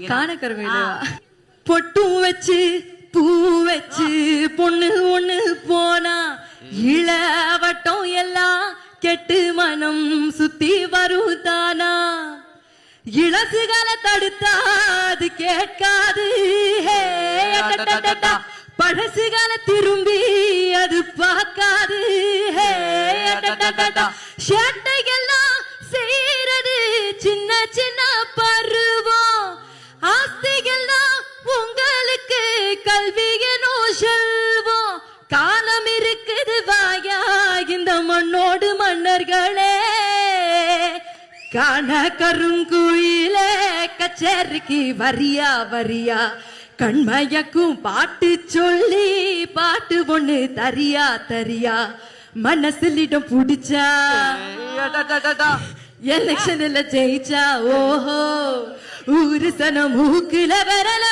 காணக்கருவேலா பொட்டும் வச்சு பூ வச்சு பொண்ணு ஒண்ணு போனா இளவட்டம் எல்லாம் கெட்டு மனம் சுத்தி வரும் தானா இளசுகளை தடுத்தா அது கேட்காது பழசுகளை திரும்பி அது பார்க்காது சேட்டைகள்லாம் செய்யறது சின்ன சின்ன பருவம் ஆஸ்திகள்லாம் உங்களுக்கு கல்வியனோ செல்வம் காலம் இருக்குது வாயா இந்த மண்ணோடு மன்னர்களே காண கருங்குயிலே கச்சேரிக்கு வரியா வரியா கண்மயக்கும் பாட்டு சொல்லி பாட்டு ஒண்ணு தரியா தரியா மனசுலிடம் புடிச்சா எலெக்ஷன்ல ஜெயிச்சா ஓஹோ ஊரு சனம் மூக்குல வரல